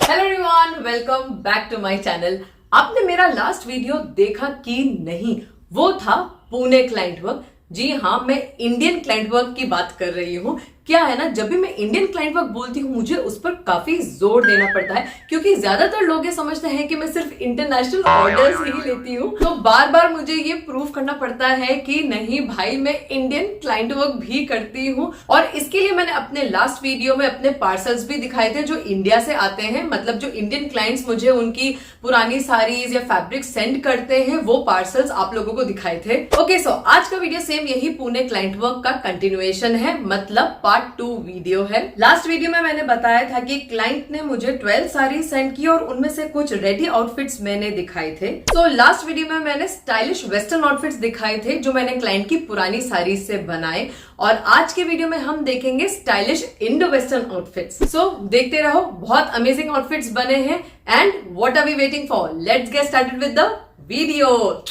Hello everyone, welcome back to my channel. आपने मेरा last video देखा कि नहीं? वो था पुणे क्लाइंट वर्क। जी हाँ, मैं इंडियन क्लाइंट वर्क की बात कर रही हूँ। क्या है ना, जब भी मैं इंडियन क्लाइंट वर्क बोलती हूँ मुझे उस पर काफी जोर देना पड़ता है, क्योंकि ज्यादातर लोग ये समझते हैं कि मैं सिर्फ इंटरनेशनल ऑर्डर्स ही लेती हूँ। तो बार बार मुझे ये प्रूव करना पड़ता है कि नहीं भाई, मैं इंडियन क्लाइंट वर्क भी करती हूँ। और इसके लिए मैंने अपने लास्ट वीडियो में अपने पार्सल्स भी दिखाए थे जो इंडिया से आते हैं, मतलब जो इंडियन क्लाइंट्स मुझे उनकी पुरानी साड़ीज या फैब्रिक सेंड करते हैं, वो पार्सल्स आप लोगों को दिखाए थे। ओके, सो आज का वीडियो सेम यही पुणे क्लाइंट वर्क का कंटिन्यूएशन है, मतलब पार्ट 2 वीडियो है। लास्ट वीडियो में मैंने बताया था कि क्लाइंट ने मुझे 12 साड़ी सेंड की और उनमें से कुछ रेडी आउटफिट्स मैंने दिखाए थे। तो लास्ट वीडियो में मैंने स्टाइलिश वेस्टर्न आउटफिट्स दिखाए थे जो मैंने क्लाइंट की पुरानी साड़ी से बनाए, और आज के वीडियो में हम देखेंगे stylish Indo western outfits. So देखते रहो, बहुत अमेजिंग आउटफिट्स बने हैं। And what are we waiting for? Let's get started with the video.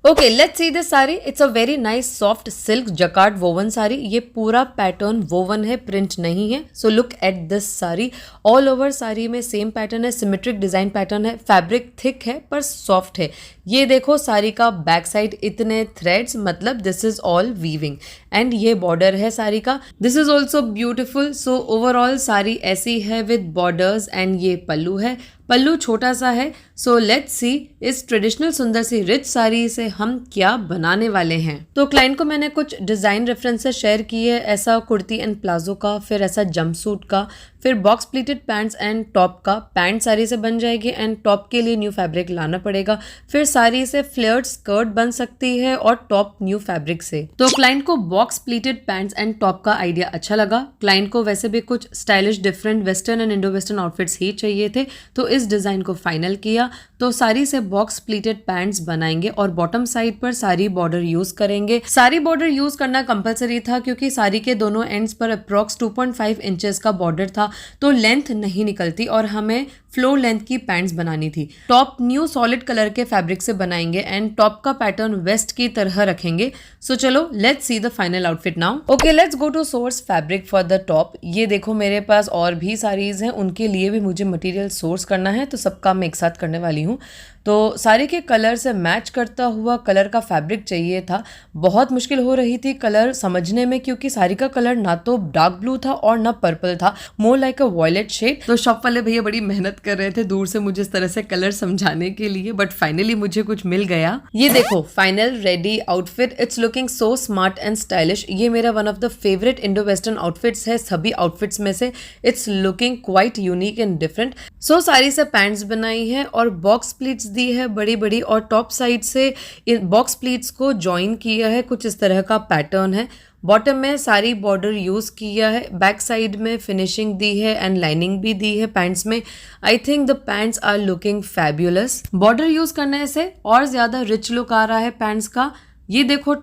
Okay, let's see this sari. It's a very nice soft silk jacquard woven sari. ये पूरा pattern woven है, print नहीं है। So look at this sari. All over sari में same pattern है, symmetric design pattern है। Fabric thick है पर सॉफ्ट है। ये देखो साड़ी का बैक साइड, इतने थ्रेड्स, मतलब this is all weaving. And ये बॉर्डर है साड़ी का, this is also beautiful. So overall sari ऐसी है विद बॉर्डर्स। एंड ये पल्लू है, पल्लू छोटा सा है। सो लेट्स सी इस ट्रेडिशनल सुंदर सी रिच साड़ी से हम क्या बनाने वाले हैं। तो क्लाइंट को मैंने कुछ डिजाइन रेफरेंसेस शेयर किए, ऐसा कुर्ती एंड प्लाजो का, फिर ऐसा जंपसूट का, फिर box pleated pants and top का। पैंट साड़ी से बन जाएगी एंड टॉप के लिए न्यू फैब्रिक लाना पड़ेगा। फिर साड़ी से फ्लेयर्ड स्कर्ट बन सकती है और टॉप न्यू फैब्रिक से। तो क्लाइंट को box pleated pants and top का आइडिया अच्छा लगा। क्लाइंट को वैसे भी कुछ stylish different western and Indo western outfits ही चाहिए थे, तो इस डिजाइन को फाइनल किया। तो साड़ी से बॉक्स प्लीटेड पैंट्स बनाएंगे और बॉटम साइड पर साड़ी बॉर्डर यूज करेंगे। साड़ी बॉर्डर यूज करना कंपलसरी था क्योंकि साड़ी के दोनों एंड्स पर अप्रॉक्स 2.5 इंचेस का बॉर्डर था, तो लेंथ नहीं निकलती और हमें फ्लोर लेंथ की पैंट्स बनानी थी। टॉप न्यू सॉलिड कलर के फैब्रिक से बनाएंगे एंड टॉप का पैटर्न वेस्ट की तरह रखेंगे। सो चलो let's see the final outfit now. Okay, let's go to source fabric for the top. ये देखो मेरे पास और भी साड़ीज हैं, उनके लिए भी मुझे मटेरियल सोर्स करना है, तो सबका मैं एक साथ करने वाली हूँ। तो साड़ी के कलर से मैच करता हुआ कलर का फैब्रिक चाहिए था। बहुत मुश्किल हो रही थी कलर समझने में, क्योंकि साड़ी का कलर ना तो डार्क ब्लू था और ना पर्पल था, more like a violet shade. तो शॉप वाले भैया बड़ी मेहनत कर रहे थे दूर से मुझे इस तरह से कलर समझाने के लिए, बट फाइनली मुझे कुछ मिल गया। ये देखो final ready outfit. It's looking so smart and stylish. ये मेरा one of the favourite Indo western outfits है सभी आउटफिट्स में से। It's looking quite unique and different. So sari से पैंट्स बनाई है और बॉक्स प्लीट्स दी है बड़ी बड़ी, और टॉप साइड से बॉक्स प्लीट्स को ज्वाइन किया है। कुछ इस तरह का पैटर्न है। बॉटम में सारी बॉर्डर यूज किया है, बैक साइड में फिनिशिंग दी है एंड लाइनिंग भी दी है पैंट्स में। I think the pants are looking fabulous. Border use करने से और ज्यादा रिच लुक आ रहा है पैंट्स का। ये देखो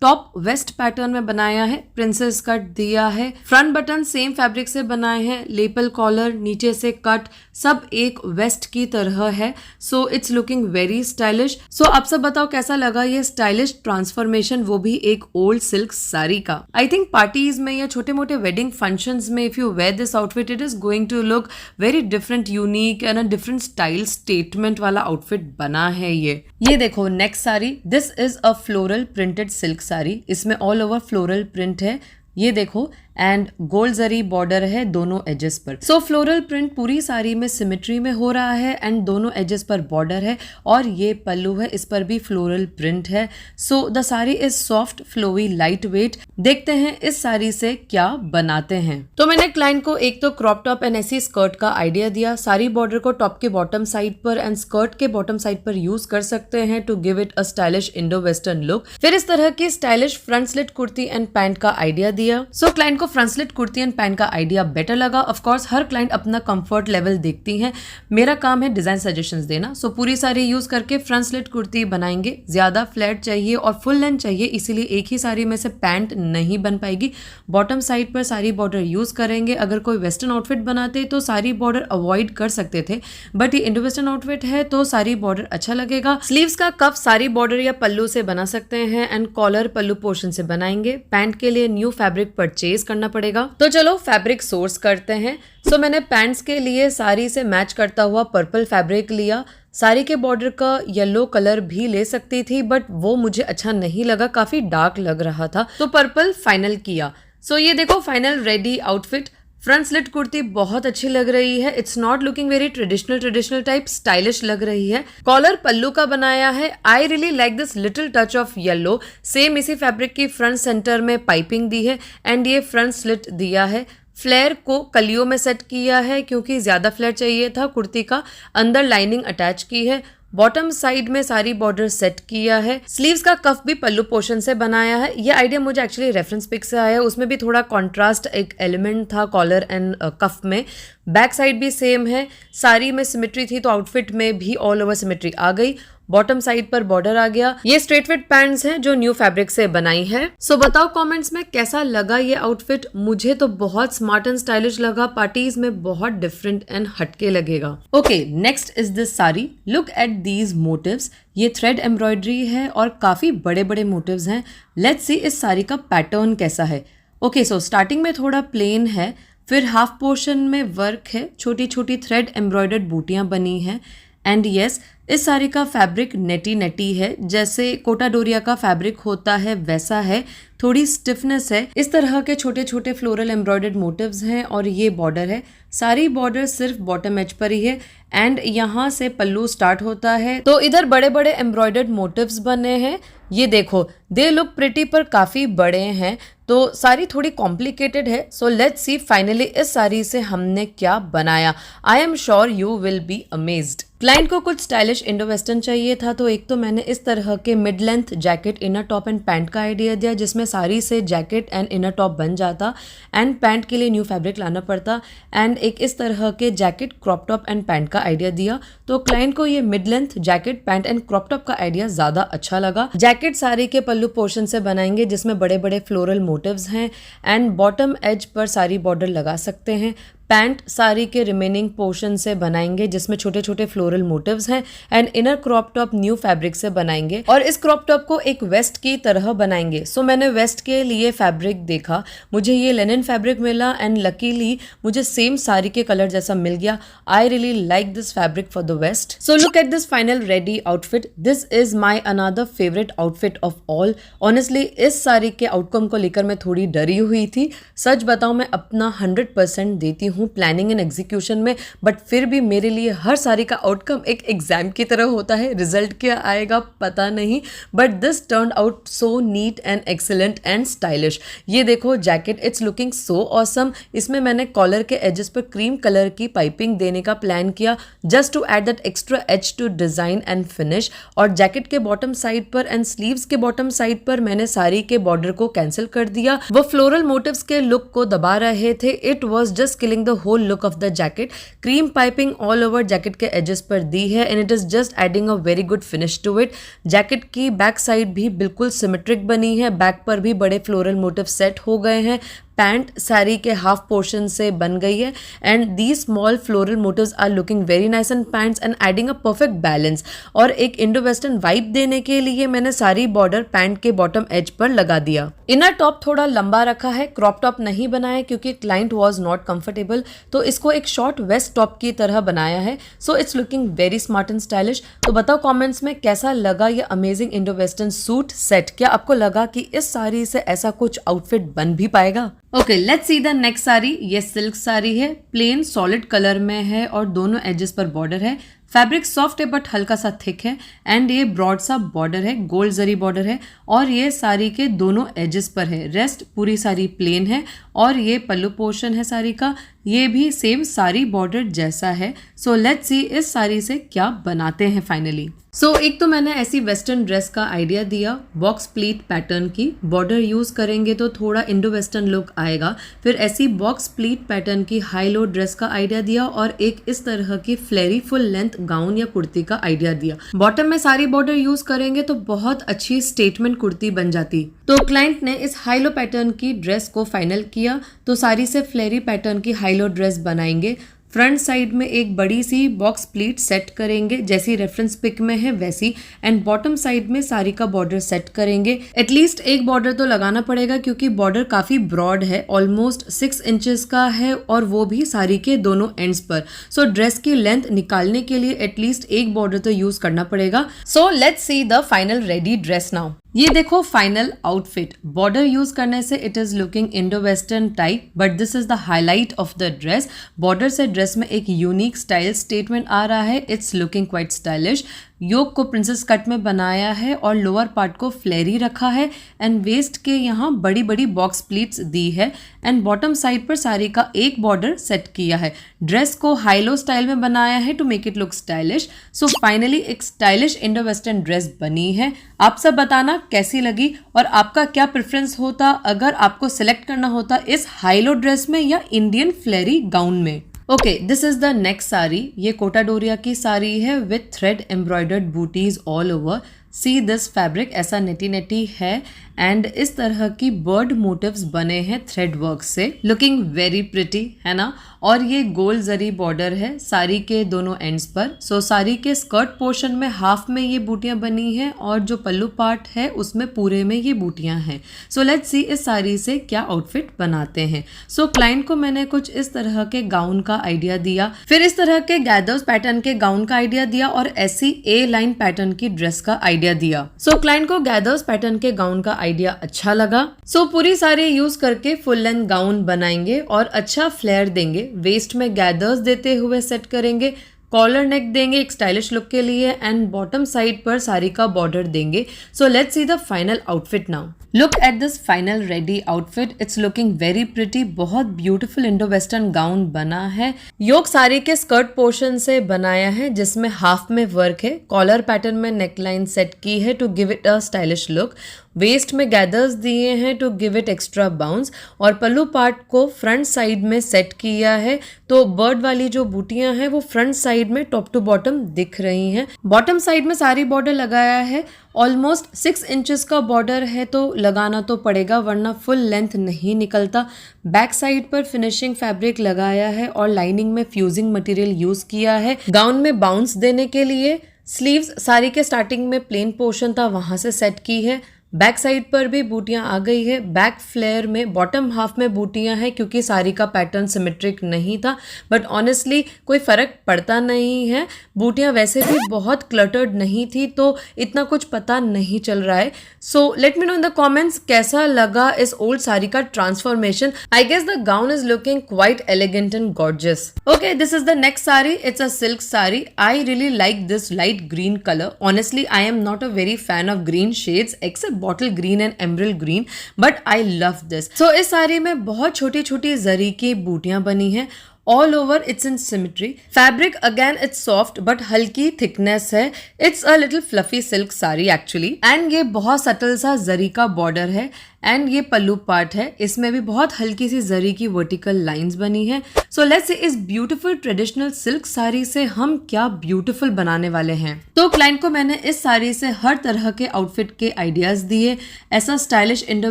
टॉप वेस्ट पैटर्न में बनाया है, प्रिंसेस कट दिया है। फ्रंट बटन सेम फैब्रिक से बनाए हैं, लेपल कॉलर नीचे से कट, सब एक वेस्ट की तरह है। So it's looking very stylish. So आप सब बताओ कैसा लगा ये स्टाइलिश ट्रांसफॉर्मेशन, वो भी एक ओल्ड सिल्क साड़ी का। आई थिंक पार्टीज में या छोटे मोटे वेडिंग फंक्शंस में if you wear this outfit it is going to look very different, unique and a different style statement वाला आउटफिट बना है ये देखो next sari. This is a floral printed silk sari. इसमें ऑल ओवर फ्लोरल प्रिंट है, ये देखो, एंड गोल्ड जरी बॉर्डर है दोनों एजेस पर। सो फ्लोरल प्रिंट पूरी साड़ी में सिमेट्री में हो रहा है एंड दोनों एजेस पर बॉर्डर है, और ये पल्लू है, इस पर भी फ्लोरल प्रिंट है। So the sari is soft, flowy, lightweight. देखते हैं इस साड़ी से क्या बनाते हैं। तो मैंने क्लाइंट को एक तो क्रॉप टॉप एंड ऐसी स्कर्ट का आइडिया दिया। सारी बॉर्डर को टॉप के बॉटम साइड पर एंड स्कर्ट के बॉटम साइड पर यूज कर सकते हैं to give it a stylish Indo western look. फिर इस तरह की stylish front slit kurti and pant का आइडिया दिया। सो क्लाइंट को front slit kurti and pant का आइडिया बेटर लगा। ऑफ कोर्स हर क्लाइंट अपना कंफर्ट लेवल देखती हैं, मेरा काम है डिजाइन सजेशंस देना। सो पूरी साड़ी यूज करके फ्रंट स्लिट कुर्ती बनाएंगे। ज्यादा फ्लैट चाहिए और फुल लेंथ चाहिए, इसीलिए एक ही साड़ी में से पैंट नहीं बन पाएगी। बॉटम साइड पर सारी बॉर्डर यूज करेंगे। अगर कोई वेस्टर्न आउटफिट बनाते तो सारी बॉर्डर अवॉइड कर सकते थे, बट ये इंडो वेस्टर्न आउटफिट है तो सारी बॉर्डर अच्छा लगेगा। स्लीव्स का कफ सारी बॉर्डर या पल्लू से बना सकते हैं एंड कॉलर पल्लू पोर्शन से बनाएंगे। पैंट के लिए न्यू फैब्रिक परचेज करना करना पड़ेगा। तो चलो फैब्रिक सोर्स करते हैं। सो मैंने पैंट्स के लिए साड़ी से मैच करता हुआ पर्पल फैब्रिक लिया। साड़ी के बॉर्डर का येलो कलर भी ले सकती थी बट वो मुझे अच्छा नहीं लगा, काफी डार्क लग रहा था, तो पर्पल फाइनल किया। सो ये देखो final ready outfit. Front slit kurti बहुत अच्छी लग रही है। It's not looking very traditional type, stylish लग रही है। कॉलर पल्लू का बनाया है। आई really like this little touch of yellow. Same इसी फैब्रिक की फ्रंट सेंटर में पाइपिंग दी है एंड ये फ्रंट स्लिट दिया है। फ्लेयर को कलियों में सेट किया है क्योंकि ज्यादा फ्लेयर चाहिए था कुर्ती का। अंदर लाइनिंग अटैच की है। बॉटम साइड में सारी बॉर्डर सेट किया है। स्लीव्स का कफ भी पल्लू पोर्शन से बनाया है। ये आइडिया मुझे एक्चुअली रेफरेंस पिक से आया है, उसमें भी थोड़ा कॉन्ट्रास्ट एक एलिमेंट था कॉलर एंड कफ में। बैक साइड भी सेम है। साड़ी में सिमेट्री थी तो आउटफिट में भी ऑल ओवर सिमेट्री आ गई। बॉटम साइड पर बॉर्डर आ गया। ये स्ट्रेट फिट पैंट्स हैं जो न्यू फैब्रिक से बनाई है। सो बताओ कमेंट्स में कैसा लगा ये आउटफिट। मुझे तो बहुत स्मार्ट एंड स्टाइलिश लगा। पार्टीज में बहुत डिफरेंट एंड हटके लगेगा। Okay, next is this sari. Look at these motifs. ये थ्रेड एम्ब्रॉयडरी है और काफी बड़े बड़े मोटिव्स हैं। लेट्स सी इस साड़ी का पैटर्न कैसा है। ओके, सो स्टार्टिंग में थोड़ा प्लेन है, फिर हाफ पोर्शन में वर्क है, छोटी छोटी थ्रेड एम्ब्रॉयडर्ड बूटियां बनी हैं। एंड यस, इस साड़ी का फैब्रिक नेटी है, जैसे कोटा डोरिया का फैब्रिक होता है वैसा है। थोड़ी स्टिफनेस है। इस तरह के छोटे छोटे फ्लोरल एम्ब्रॉयडर्ड मोटिव्स हैं और ये बॉर्डर है। सारी बॉर्डर सिर्फ बॉटम एज पर ही है एंड यहाँ से पल्लू स्टार्ट होता है। तो इधर बड़े बड़े एम्ब्रॉयडर्ड मोटिव्स बने हैं। ये देखो, दे लुक प्रिटी पर काफी बड़े हैं, तो साड़ी थोड़ी कॉम्प्लिकेटेड है। सो लेट्स सी फाइनली इस साड़ी से हमने क्या बनाया। I am sure you will be amazed. Client को कुछ स्टाइलिश इंडो वेस्टर्न चाहिए था, तो एक तो मैंने इस तरह के mid length jacket inner top and pant का आइडिया दिया जिसमें साड़ी से जैकेट एंड इनर टॉप बन जाता एंड पैंट के लिए न्यू फैब्रिक लाना पड़ता। एंड एक इस तरह के jacket crop top and pant का आइडिया दिया, तो क्लाइंट को ये mid length jacket pant and crop top का आइडिया ज्यादा अच्छा लगा। जैकेट साड़ी के पल्लू पोर्शन से बनाएंगे जिसमें बड़े बड़े फ्लोरल मोटिव्स हैं एंड बॉटम एज पर सारी बॉर्डर लगा सकते हैं। पैंट साड़ी के रिमेनिंग पोर्शन से बनाएंगे जिसमें छोटे छोटे फ्लोरल मोटिव्स हैं and inner crop top new fabric से बनाएंगे और इस क्रॉप टॉप को एक वेस्ट की तरह बनाएंगे। सो मैंने वेस्ट के लिए फैब्रिक देखा, मुझे ये लेनिन फैब्रिक मिला एंड लकीली मुझे सेम साड़ी के कलर जैसा मिल गया। I really like this fabric for the vest. So look at this final ready outfit. This is my another favourite outfit of all. Honestly इस साड़ी के आउटकम को लेकर मैं थोड़ी डरी हुई थी। सच बताऊं, मैं अपना 100% देती हूँ प्लानिंग एंड एग्जीक्यूशन में, बट फिर भी मेरे लिए हर साड़ी का आउटकम एक एग्जाम की तरह होता है। रिजल्ट क्या आएगा पता नहीं, but this turn out so neat and excellent and stylish. ये देखो jacket, it's looking so awesome. इसमें मैंने कॉलर के एजेस पर क्रीम कलर की पाइपिंग देने का प्लान किया just to add that extra edge to design and finish. और जैकेट के बॉटम साइड पर एंड स्लीव्स के बॉटम साइड पर मैंने साड़ी के बॉर्डर को कैंसिल कर दिया। वो फ्लोरल मोटिव्स के लुक को दबा रहे थे। It was just killing the whole look of the jacket. Cream piping all over jacket के edges पर दी है and it is just adding a very good finish to it. jacket की back side भी बिल्कुल सिमेट्रिक बनी है, back पर भी बड़े फ्लोरल मोटिव सेट हो गए हैं। पैंट साड़ी के हाफ पोर्शन से बन गई है and the small floral motifs are looking very nice and pants and adding a perfect balance. और एक इंडो वेस्टर्न वाइब देने के लिए मैंने सारी बॉर्डर पैंट के बॉटम एज पर लगा दिया। इनर टॉप थोड़ा लंबा रखा है, क्रॉप टॉप नहीं बनाया क्योंकि क्लाइंट वॉज नॉट कंफर्टेबल, तो इसको एक शॉर्ट वेस्ट टॉप की तरह बनाया है। So it's looking very smart and stylish. तो बताओ कॉमेंट्स में कैसा लगा ये amazing Indo western suit set. क्या आपको लगा कि इस साड़ी से ऐसा कुछ आउटफिट बन भी पाएगा? Okay, let's see the next sari. ये सिल्क साड़ी है, प्लेन सॉलिड कलर में है और दोनों एजेस पर बॉर्डर है। फैब्रिक सॉफ्ट है बट हल्का सा थिक है एंड ये ब्रॉड सा बॉर्डर है, गोल्ड जरी बॉर्डर है और ये साड़ी के दोनों एजेस पर है। रेस्ट पूरी साड़ी प्लेन है और ये पल्लू पोर्शन है साड़ी का, ये भी सेम साड़ी बॉर्डर जैसा है। सो लेट्स सी इस साड़ी से क्या बनाते हैं फाइनली। सो एक तो मैंने ऐसी वेस्टर्न ड्रेस का आइडिया दिया, बॉक्स प्लीट पैटर्न की। बॉर्डर यूज करेंगे तो थोड़ा इंडो वेस्टर्न लुक आएगा। फिर ऐसी बॉक्स प्लीट पैटर्न की हाई लो ड्रेस का आइडिया दिया और एक इस तरह की फ्लेरी फुल लेंथ गाउन या कुर्ती का आइडिया दिया। बॉटम में सारी बॉर्डर यूज करेंगे तो बहुत अच्छी स्टेटमेंट कुर्ती बन जाती। तो क्लाइंट ने इस हाई लो पैटर्न की ड्रेस को फाइनल किया, तो साड़ी से फ्लेरी पैटर्न की हाई लो ड्रेस बनाएंगे। फ्रंट साइड में एक बड़ी सी बॉक्स प्लीट सेट करेंगे जैसी रेफरेंस पिक में है वैसी, एंड बॉटम साइड में साड़ी का बॉर्डर सेट करेंगे। एटलीस्ट एक बॉर्डर तो लगाना पड़ेगा क्योंकि बॉर्डर काफी ब्रॉड है, ऑलमोस्ट 6 इंचेस का है और वो भी साड़ी के दोनों एंड्स पर। सो ड्रेस की लेंथ निकालने के लिए एटलीस्ट एक बॉर्डर तो यूज करना पड़ेगा। So let's see the final ready dress now. ये देखो फाइनल आउटफिट। बॉर्डर यूज करने से it is looking Indo western type, but this is the highlight of the dress. Border से ड्रेस में एक यूनिक स्टाइल स्टेटमेंट आ रहा है। It's looking quite stylish. Yoke को प्रिंसेस कट में बनाया है और लोअर पार्ट को फ्लेरी रखा है, एंड वेस्ट के यहाँ बड़ी बड़ी बॉक्स प्लीट्स दी है, एंड बॉटम साइड पर साड़ी का एक बॉर्डर सेट किया है। ड्रेस को हाईलो स्टाइल में बनाया है to make it look stylish. So finally एक स्टाइलिश इंडो वेस्टर्न ड्रेस बनी है। आप सब बताना कैसी लगी और आपका क्या प्रेफरेंस होता अगर आपको सिलेक्ट करना होता इस हाईलो ड्रेस में या इंडियन फ्लेरी गाउन में। Okay, this is the next sari. ये कोटा डोरिया की साड़ी है with thread embroidered booties all over. See this fabric ऐसा नेटी नेटी है एंड इस तरह की बर्ड मोटिव्स बने हैं थ्रेड वर्क से। लुकिंग वेरी प्रिटी है ना। और ये गोल जरी बॉर्डर है साड़ी के दोनों एंड्स पर। सो साड़ी के स्कर्ट पोर्शन में हाफ में ये बूटियां बनी हैं और जो पल्लू पार्ट है उसमें पूरे में ये बूटियां हैं। सो लेट्स सी इस साड़ी से क्या आउटफिट बनाते हैं। सो क्लाइंट को मैंने कुछ इस तरह के गाउन का आइडिया दिया, फिर इस तरह के गैदर्स पैटर्न के गाउन का आइडिया दिया और ऐसी ए लाइन पैटर्न की ड्रेस का आइडिया दिया। सो क्लाइंट को गैदर्स पैटर्न के गाउन का आइडिया अच्छा लगा। सो पूरी साड़ी यूज करके फुल लेंथ गाउन बनाएंगे और अच्छा फ्लेयर देंगे। वेस्ट में गैदर्स देते हुए सेट करेंगे, कॉलर नेक देंगे एक स्टाइलिश लुक के लिए, एंड बॉटम साइड पर साड़ी का बॉर्डर देंगे। सो let's see the final outfit now. Look at this final ready outfit. It's looking very pretty. बहुत ब्यूटीफुल इंडो वेस्टर्न गाउन बना है। योक साड़ी के स्कर्ट पोर्शन से बनाया है जिसमें हाफ में वर्क है। कॉलर पैटर्न में नेकलाइन सेट की है to give it a stylish look. Waist में गैदर्स दिए हैं to give it extra bounce, और पल्लू पार्ट को फ्रंट साइड में सेट किया है तो बर्ड वाली जो बूटियां हैं वो फ्रंट साइड में टॉप टू बॉटम दिख रही हैं। बॉटम साइड में सारी बॉर्डर लगाया है। ऑलमोस्ट 6 इंचेस का बॉर्डर है तो लगाना तो पड़ेगा वरना फुल लेंथ नहीं निकलता। बैक साइड पर फिनिशिंग फैब्रिक लगाया है और लाइनिंग में फ्यूजिंग मटेरियल यूज किया है गाउन में बाउंस देने के लिए। स्लीव्स साड़ी के स्टार्टिंग में प्लेन पोर्शन था वहां से सेट की है। बैक साइड पर भी बूटियां आ गई है। बैक फ्लेयर में बॉटम हाफ में बूटियां हैं क्योंकि साड़ी का पैटर्न सिमेट्रिक नहीं था, बट ऑनेस्टली कोई फर्क पड़ता नहीं है। बूटियां वैसे भी बहुत क्लटर्ड नहीं थी तो इतना कुछ पता नहीं चल रहा है। So let me know in the comments कैसा लगा इस ओल्ड साड़ी का transformation. I guess the gown is looking quite elegant and gorgeous. Okay, this is the next sari. It's a silk sari. I really like this light green colour. Honestly I am not a very fan of green shades except bottle green and emerald green, but I love this. So इस साड़ी में बहुत छोटी छोटी जरी की बूटियां बनी हैं। All over it's in symmetry. Fabric again it's soft but हल्की थिकनेस है। It's a little fluffy silk sari actually, and ये बहुत सटल सा जरी का बॉर्डर है एंड ये पल्लू पार्ट है। इसमें भी बहुत हल्की सी जरी की वर्टिकल लाइंस बनी है। सो लेट्स सी इस ब्यूटीफुल ट्रेडिशनल सिल्क साड़ी से हम क्या ब्यूटीफुल बनाने वाले हैं। तो क्लाइंट को मैंने इस साड़ी से हर तरह के आउटफिट के आइडियाज दिए। ऐसा stylish Indo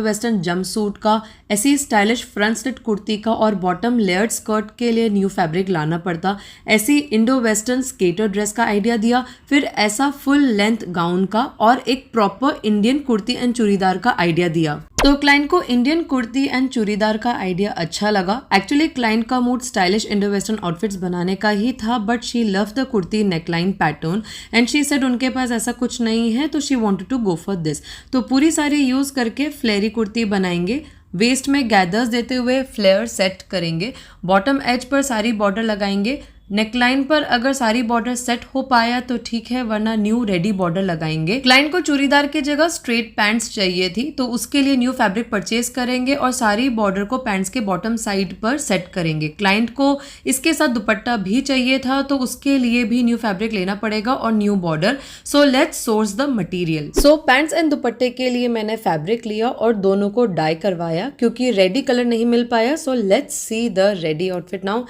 western jump suit का, ऐसी स्टाइलिश फ्रंट स्लिट कुर्ती का और बॉटम लेयर्ड स्कर्ट के लिए न्यू फैब्रिक लाना पड़ता। ऐसी इंडो वेस्टर्न स्केटर ड्रेस का आइडिया दिया, फिर ऐसा फुल लेंथ गाउन का और एक proper Indian kurti and churidar का आइडिया दिया। तो क्लाइंट को इंडियन कुर्ती एंड चूड़ीदार का आइडिया अच्छा लगा। एक्चुअली क्लाइंट का mood stylish Indo western outfits बनाने का ही था, but she love the kurti neckline pattern and she said उनके पास ऐसा कुछ नहीं है तो she wanted to go for this. तो पूरी सारी यूज करके फ्लेरी कुर्ती बनाएंगे। वेस्ट में गैदर्स देते हुए फ्लेयर सेट करेंगे। बॉटम एज पर सारी बॉर्डर लगाएंगे। नेकलाइन पर अगर सारी बॉर्डर सेट हो पाया तो ठीक है वरना न्यू रेडी बॉर्डर लगाएंगे। क्लाइंट को चूड़ीदार की जगह स्ट्रेट पैंट्स चाहिए थी तो उसके लिए न्यू फैब्रिक परचेज करेंगे और सारी बॉर्डर को पैंट्स के बॉटम साइड पर सेट करेंगे। क्लाइंट को इसके साथ दुपट्टा भी चाहिए था तो उसके लिए भी न्यू फैब्रिक लेना पड़ेगा और new border. So let's source the material. So pants and दुपट्टे के लिए मैंने फैब्रिक लिया और दोनों को डाई करवाया क्योंकि रेडी कलर नहीं मिल पाया। So let's see the ready outfit now.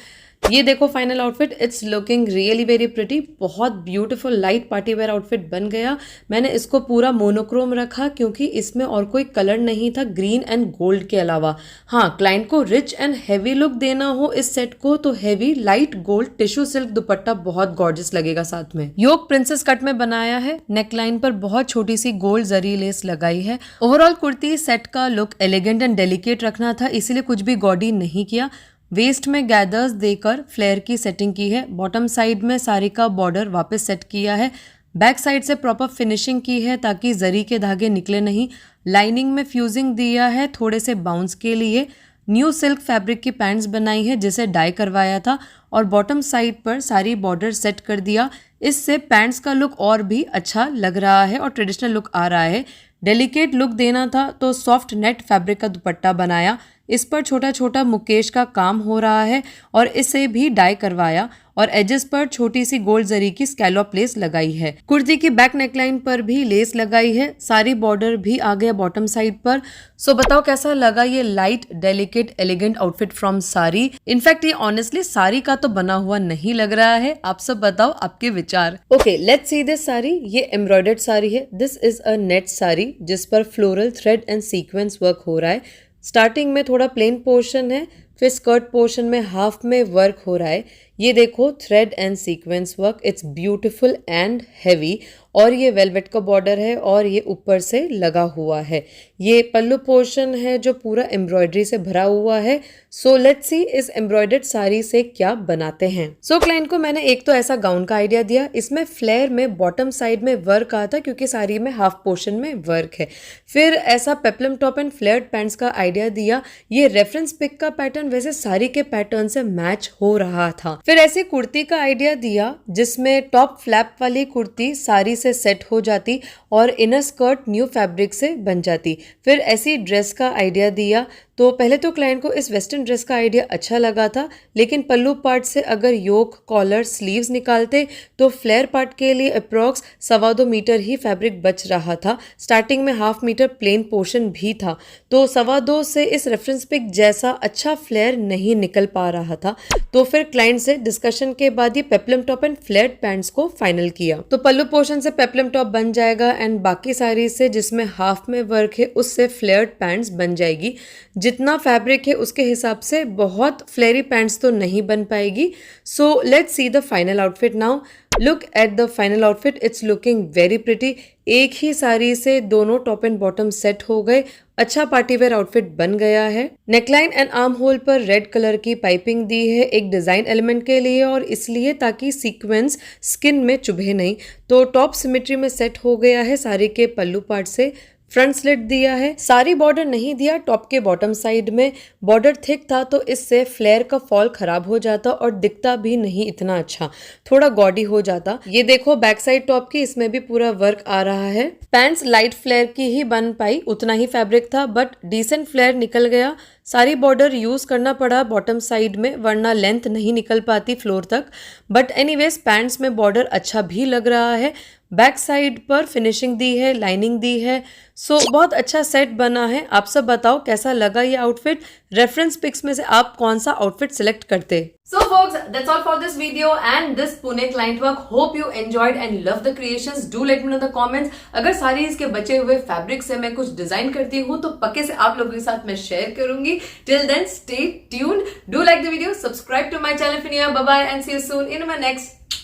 ये देखो final outfit, it's looking really very pretty. बहुत beautiful light party wear outfit बन गया। मैंने इसको पूरा मोनोक्रोम रखा क्योंकि इसमें और कोई कलर नहीं था ग्रीन एंड गोल्ड के अलावा। हाँ, क्लाइंट को रिच एंड हैवी लुक देना हो इस सेट को तो heavy light gold tissue silk दुपट्टा बहुत गॉर्जियस लगेगा साथ में। योक प्रिंसेस कट में बनाया है, नेकलाइन पर बहुत छोटी सी गोल्ड जरी लेस लगाई है। ओवरऑल कुर्ती सेट का लुक एलिगेंट एंड डेलिकेट रखना था, इसीलिए कुछ भी गॉडी नहीं किया। वेस्ट में गैदर्स देकर फ्लेयर की सेटिंग की है। बॉटम साइड में साड़ी का बॉर्डर वापस सेट किया है। बैक साइड से प्रॉपर फिनिशिंग की है ताकि जरी के धागे निकले नहीं। लाइनिंग में फ्यूजिंग दिया है थोड़े से बाउंस के लिए। न्यू सिल्क फैब्रिक की पैंट्स बनाई है जिसे डाई करवाया था और बॉटम साइड पर सारी बॉर्डर सेट कर दिया। इससे पैंट्स का लुक और भी अच्छा लग रहा है और ट्रेडिशनल लुक आ रहा है। डेलिकेट लुक देना था तो सॉफ्ट नेट फैब्रिक का दुपट्टा बनाया। इस पर छोटा छोटा मुकेश का काम हो रहा है और इसे भी डाई करवाया और एजेस पर छोटी सी गोल्ड जरी की स्कैलॉप लेस लगाई है। कुर्ती की बैक नेकलाइन पर भी लेस लगाई है। सारी बॉर्डर भी आ गया बॉटम साइड पर। सो बताओ कैसा लगा ये light delicate elegant outfit from sari. In fact ये ऑनेस्टली साड़ी का तो बना हुआ नहीं लग रहा है। आप सब बताओ आपके विचार। Okay, let's see this sari. ये एम्ब्रॉयडर्ड साड़ी है। This is a net sari जिस पर floral thread and sequence work हो रहा है। स्टार्टिंग में थोड़ा प्लेन पोर्शन है, फिर स्कर्ट पोर्शन में हाफ में वर्क हो रहा है। ये देखो thread and sequence work, it's beautiful and heavy. और ये वेलवेट का बॉर्डर है और ये ऊपर से लगा हुआ है। ये पल्लू पोर्शन है जो पूरा एम्ब्रॉयडरी से भरा हुआ है। सो लेट्स सी इस एम्ब्रॉयडर्ड साड़ी से क्या बनाते हैं। सो क्लाइंट को मैंने एक तो ऐसा गाउन का आइडिया दिया। इसमें फ्लेयर में बॉटम साइड में वर्क आता क्योंकि साड़ी में हाफ पोर्शन में वर्क है। फिर ऐसा peplum top and flared pants का आइडिया दिया। ये रेफरेंस पिक का पैटर्न वैसे साड़ी के पैटर्न से मैच हो रहा था। फिर ऐसी कुर्ती का आइडिया दिया जिसमें टॉप फ्लैप वाली कुर्ती साड़ी से सेट हो जाती और इनर स्कर्ट न्यू फैब्रिक से बन जाती। फिर ऐसी ड्रेस का आइडिया दिया। तो पहले तो क्लाइंट को इस वेस्टर्न ड्रेस का आइडिया अच्छा लगा था, लेकिन पल्लू पार्ट से अगर योक, कॉलर, स्लीव्स निकालते तो फ्लेयर पार्ट के लिए अप्रॉक्स 2.25 मीटर ही फैब्रिक बच रहा था। स्टार्टिंग में 1/2 मीटर प्लेन पोर्शन भी था, तो 2.25 से इस रेफरेंस पिक जैसा अच्छा फ्लेयर नहीं निकल पा रहा था। तो फिर क्लाइंट से डिस्कशन के बाद ये peplum top and flared pants को फाइनल किया। तो पल्लू पोर्शन से पेप्लम टॉप बन जाएगा एंड बाकी साड़ी से जिसमें हाफ में वर्क है उससे फ्लेयर्ड पैंट्स बन जाएगी। जितना फैब्रिक है उसके हिसाब से बहुत फ्लेरी पैंट्स तो नहीं बन पाएगी। सो let's see the final outfit now. Look at the final outfit, it's looking very pretty. एक ही साड़ी से दोनों टॉप एंड बॉटम सेट हो गए। अच्छा पार्टीवेयर आउटफिट बन गया है। नेकलाइन एंड आर्म होल पर रेड कलर की पाइपिंग दी है एक डिजाइन एलिमेंट के लिए और इसलिए ताकि सीक्वेंस स्किन में चुभे नहीं। तो टॉप सिमेट्री में सेट हो गया है साड़ी के पल्लू पार्ट से। फ्रंट स्लिट दिया है। सारी बॉर्डर नहीं दिया टॉप के बॉटम साइड में। बॉर्डर थिक था तो इससे फ्लेयर का फॉल खराब हो जाता और दिखता भी नहीं इतना अच्छा, थोड़ा गॉडी हो जाता। ये देखो बैक साइड टॉप की, इसमें भी पूरा वर्क आ रहा है। पैंट्स लाइट फ्लेयर की ही बन पाई, उतना ही फैब्रिक था बट डिसेंट फ्लेयर निकल गया। सारी बॉर्डर यूज करना पड़ा बॉटम साइड में वरना लेंथ नहीं निकल पाती फ्लोर तक। बट एनीवेज पैंट्स में बॉर्डर अच्छा भी लग रहा है। बैक साइड पर फिनिशिंग दी है, लाइनिंग दी है। सो बहुत अच्छा सेट बना है। आप सब बताओ कैसा लगा ये आउटफिट। रेफरेंस पिक्स में से आप कौन सा आउटफिट सिलेक्ट करते। So folks, that's all for this video and this Pune client work. Hope you enjoyed and love the creations. Do let me know in the comments. अगर सारीज के बचे हुए फैब्रिक से मैं कुछ डिजाइन करती हूँ तो पक्के से आप लोगों के साथ मैं शेयर करूंगी। Till then, stay tuned. Do like the video, subscribe to my channel if you're new. Bye bye and see you soon in my next